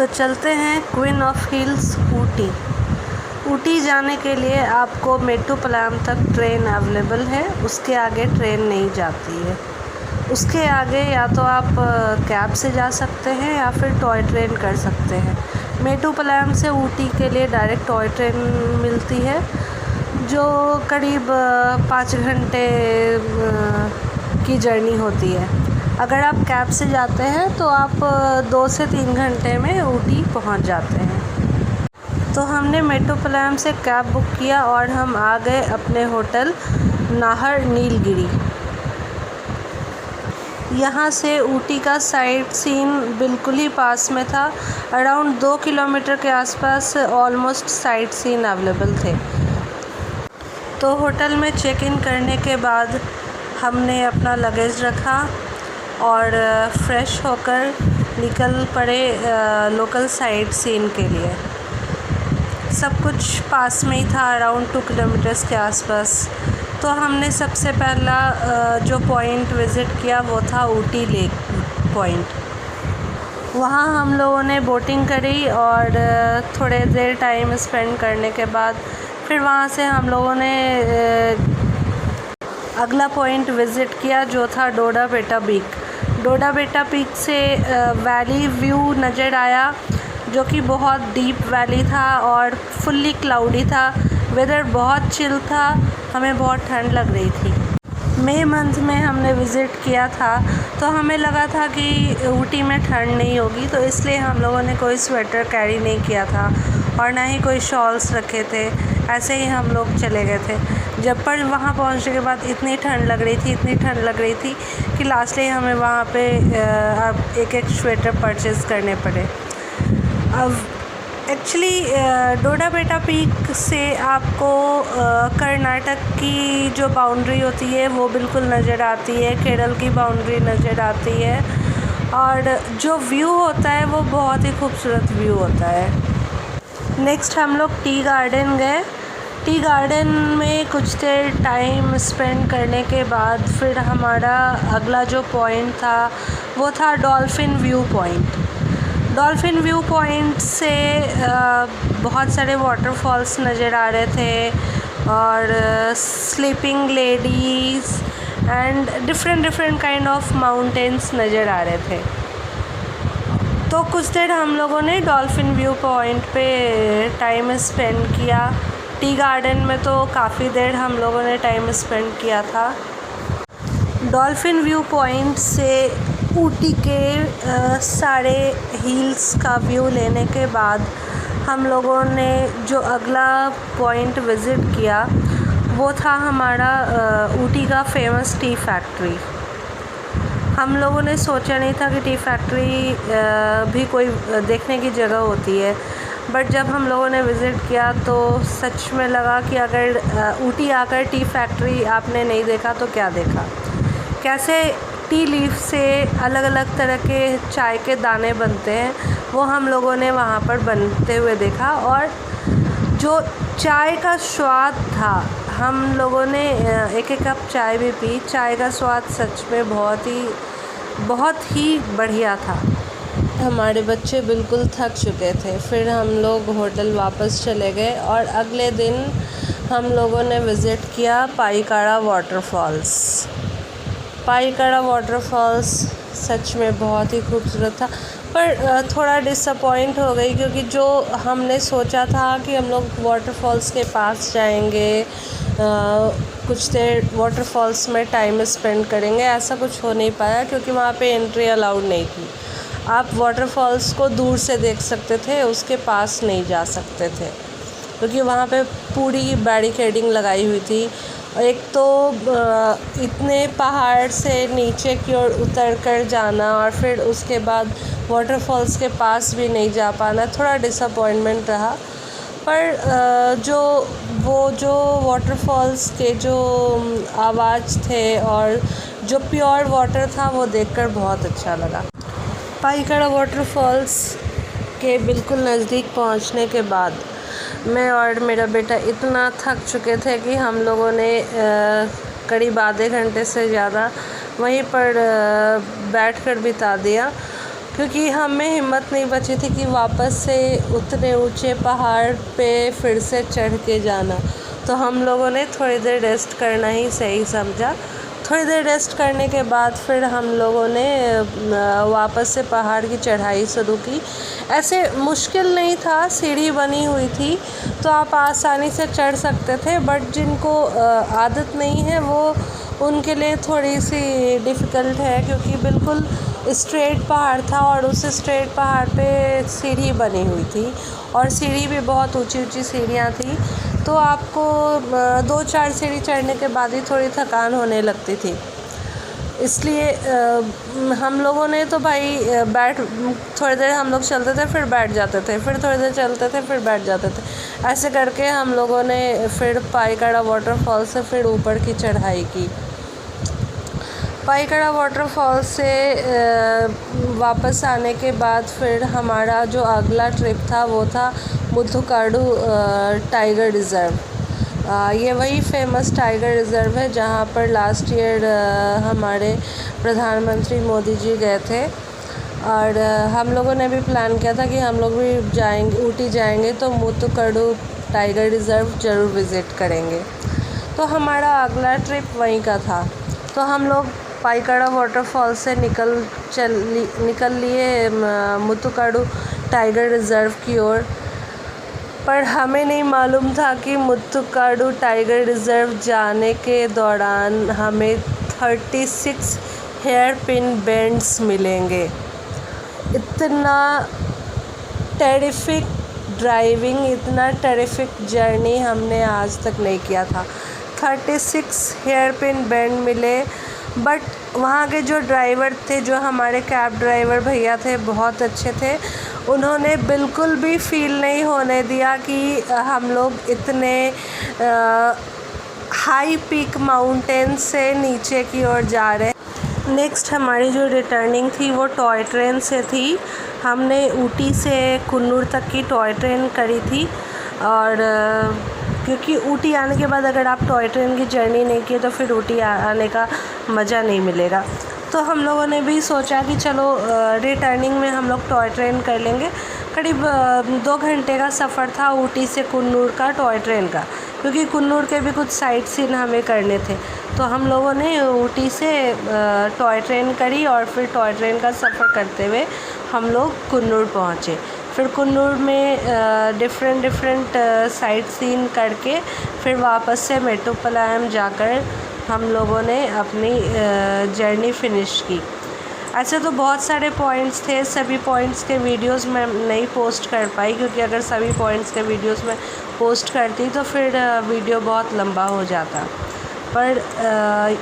तो चलते हैं queen of hills Ooty. Ooty जाने के लिए आपको मेट्टुपलायम तक ट्रेन अवेलेबल है, उसके आगे ट्रेन नहीं जाती है। उसके आगे या तो आप कैब से जा सकते हैं या फिर टॉय ट्रेन कर सकते हैं। मेट्टुपलायम से ऊटी के लिए डायरेक्ट टॉय ट्रेन मिलती है जो करीब 5 घंटे की जर्नी होती है। अगर आप कैब से जाते हैं तो आप 2 से 3 घंटे में ऊटी पहुंच जाते हैं। तो हमने मेट्टुपलायम से कैब बुक किया और हम आ गए अपने होटल नाहर नीलगिरी। यहाँ से ऊटी का साइट सीन बिल्कुल ही पास में था। अराउंड 2 किलोमीटर के आसपास ऑलमोस्ट साइट सीन अवेलेबल थे। तो होटल में चेक इन करने के बाद हमने अपना लगेज रखा और फ्रेश होकर निकल पड़े लोकल साइट सीन के लिए। सब कुछ पास में ही था, अराउंड 2 किलोमीटर्स के आसपास। तो हमने सबसे पहला जो पॉइंट विज़िट किया वो था ऊटी लेक पॉइंट। वहाँ हम लोगों ने बोटिंग करी और थोड़े देर टाइम स्पेंड करने के बाद फिर वहाँ से हम लोगों ने अगला पॉइंट विज़िट किया जो था डोडा बेटा पीक। डोडा बेटा पीक से वैली व्यू नज़र आया जो कि बहुत डीप वैली था और फुल्ली क्लाउडी था। वेदर बहुत चिल था, हमें बहुत ठंड लग रही थी। मई मंथ में हमने विज़िट किया था तो हमें लगा था कि ऊटी में ठंड नहीं होगी, तो इसलिए हम लोगों ने कोई स्वेटर कैरी नहीं किया था और ना ही कोई शॉल्स रखे थे। ऐसे ही हम लोग चले गए थे। जब पर वहाँ पहुँचने के बाद इतनी ठंड लग रही थी कि लास्टली हमें वहाँ पे एक स्वेटर परचेज़ करने पड़े। अब एक्चुअली डोडा बेटा पीक से आपको कर्नाटक की जो बाउंड्री होती है वो बिल्कुल नज़र आती है, केरल की बाउंड्री नज़र आती है और जो व्यू होता है वो बहुत ही खूबसूरत व्यू होता है। नेक्स्ट हम लोग टी गार्डन गए। टी गार्डन में कुछ देर टाइम स्पेंड करने के बाद फिर हमारा अगला जो पॉइंट था वो था dolphin view point. Dolphin view point से बहुत सारे वाटरफॉल्स नज़र आ रहे थे और sleeping ladies and different kind of mountains नज़र आ रहे थे। तो कुछ देर हम लोगों ने डॉल्फिन व्यू पॉइंट पे टाइम स्पेंड किया। टी गार्डन में तो काफ़ी देर हम लोगों ने टाइम स्पेंड किया था। डॉल्फिन व्यू पॉइंट से ऊटी के सारे हिल्स का व्यू लेने के बाद हम लोगों ने जो अगला पॉइंट विज़िट किया वो था हमारा ऊटी का फेमस टी फैक्ट्री। हम लोगों ने सोचा नहीं था कि टी फैक्ट्री भी कोई देखने की जगह होती है, बट जब हम लोगों ने विज़िट किया तो सच में लगा कि अगर ऊटी आकर टी फैक्ट्री आपने नहीं देखा तो क्या देखा। कैसे टी लीफ से अलग अलग तरह के चाय के दाने बनते हैं वो हम लोगों ने वहाँ पर बनते हुए देखा और जो चाय का स्वाद था, हम लोगों ने एक कप चाय भी पी। चाय का स्वाद सच में बहुत ही बढ़िया था। हमारे बच्चे बिल्कुल थक चुके थे। फिर हम लोग होटल वापस चले गए और अगले दिन हम लोगों ने विज़िट किया पाईकाड़ा वाटरफॉल्स। पाईकाड़ा वाटरफॉल्स सच में बहुत ही खूबसूरत था, पर थोड़ा डिसअपॉइंट हो गई क्योंकि जो हमने सोचा था कि हम लोग वाटरफॉल्स के पास जाएंगे, कुछ देर वाटरफॉल्स में टाइम स्पेंड करेंगे, ऐसा कुछ हो नहीं पाया क्योंकि वहाँ पे एंट्री अलाउड नहीं थी। आप वाटरफॉल्स को दूर से देख सकते थे, उसके पास नहीं जा सकते थे क्योंकि वहाँ पे पूरी बैरिकेडिंग लगाई हुई थी। एक तो इतने पहाड़ से नीचे की ओर उतर कर जाना और फिर उसके बाद वाटरफॉल्स के पास भी नहीं जा पाना, थोड़ा डिसअपॉइंटमेंट रहा। पर जो वाटरफॉल्स के जो आवाज़ थे और जो प्योर वाटर था वो देखकर बहुत अच्छा लगा। पाईकाड़ा वाटरफॉल्स के बिल्कुल नज़दीक पहुंचने के बाद मैं और मेरा बेटा इतना थक चुके थे कि हम लोगों ने करीब आधे घंटे से ज़्यादा वहीं पर बैठकर बिता दिया क्योंकि हमें हिम्मत नहीं बची थी कि वापस से उतने ऊंचे पहाड़ पे फिर से चढ़ के जाना। तो हम लोगों ने थोड़ी देर रेस्ट करना ही सही समझा। थोड़ी देर रेस्ट करने के बाद फिर हम लोगों ने वापस से पहाड़ की चढ़ाई शुरू की। ऐसे मुश्किल नहीं था, सीढ़ी बनी हुई थी तो आप आसानी से चढ़ सकते थे, बट जिनको आदत नहीं है वो उनके लिए थोड़ी सी डिफ़िकल्ट है, क्योंकि बिल्कुल स्ट्रेट पहाड़ था और उस स्ट्रेट पहाड़ पे सीढ़ी बनी हुई थी और सीढ़ी भी बहुत ऊंची ऊंची सीढ़ियाँ थी। तो आपको 2-4 सीढ़ी चढ़ने के बाद ही थोड़ी थकान होने लगती थी। इसलिए हम लोगों ने तो भाई थोड़ी देर हम लोग चलते थे, फिर बैठ जाते थे, फिर थोड़ी देर चलते थे, फिर बैठ जाते थे। ऐसे करके हम लोगों ने फिर पाईकड़ा वाटरफॉल से फिर ऊपर की चढ़ाई की। पाईकड़ा वाटरफॉल से वापस आने के बाद फिर हमारा जो अगला ट्रिप था वो था मुथुकाडु टाइगर रिज़र्व। ये वही फेमस टाइगर रिज़र्व है जहाँ पर लास्ट ईयर हमारे प्रधानमंत्री मोदी जी गए थे। और हम लोगों ने भी प्लान किया था कि हम लोग भी जाएंगे, ऊटी जाएंगे तो मुथुकाडु टाइगर रिज़र्व ज़रूर विज़िट करेंगे। तो हमारा अगला ट्रिप वहीं का था। तो हम लोग पाईकड़ा वाटरफॉल से निकल लिए मुथुकाडु टाइगर रिज़र्व की ओर। पर हमें नहीं मालूम था कि मुथुकाडु टाइगर रिज़र्व जाने के दौरान हमें 36 हेयर पिन बेंड्स मिलेंगे। इतना टेरिफिक ड्राइविंग, इतना टेरिफिक जर्नी हमने आज तक नहीं किया था। 36 हेयर पिन बेंड मिले, बट वहाँ के जो ड्राइवर थे, जो हमारे कैब ड्राइवर भैया थे, बहुत अच्छे थे। उन्होंने बिल्कुल भी फ़ील नहीं होने दिया कि हम लोग इतने हाई पीक माउंटेन से नीचे की ओर जा रहे हैं। नेक्स्ट हमारी जो रिटर्निंग थी वो टॉय ट्रेन से थी। हमने ऊटी से कुन्नूर तक की टॉय ट्रेन करी थी। और क्योंकि ऊटी आने के बाद अगर आप टॉय ट्रेन की जर्नी नहीं की तो फिर ऊटी आने का मज़ा नहीं मिलेगा। तो हम लोगों ने भी सोचा कि चलो रिटर्निंग में हम लोग टॉय ट्रेन कर लेंगे। करीब 2 घंटे का सफ़र था ऊटी से कुन्नूर का टॉय ट्रेन का, क्योंकि कुन्नूर के भी कुछ साइट सीन हमें करने थे। तो हम लोगों ने ऊटी से टॉय ट्रेन करी और फिर टॉय ट्रेन का सफ़र करते हुए हम लोग कुन्नूर पहुँचे। फिर कुन्नूर में डिफरेंट साइट सीन करके फिर वापस से मेट्टुपालयम जाकर हम लोगों ने अपनी जर्नी फिनिश की। ऐसे तो बहुत सारे पॉइंट्स थे, सभी पॉइंट्स के वीडियोस मैं नहीं पोस्ट कर पाई, क्योंकि अगर सभी पॉइंट्स के वीडियोस में पोस्ट करती तो फिर वीडियो बहुत लंबा हो जाता। पर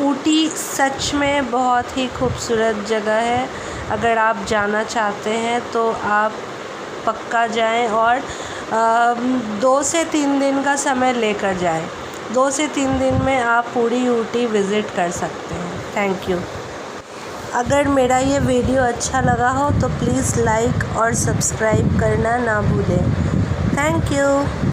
ऊटी सच में बहुत ही खूबसूरत जगह है। अगर आप जाना चाहते हैं तो आप पक्का जाएं और 2 से 3 दिन का समय लेकर जाएं। 2 से 3 दिन में आप पूरी ऊटी विज़िट कर सकते हैं। Thank you. अगर मेरा ये वीडियो अच्छा लगा हो तो प्लीज़ लाइक और सब्सक्राइब करना ना भूलें। Thank you.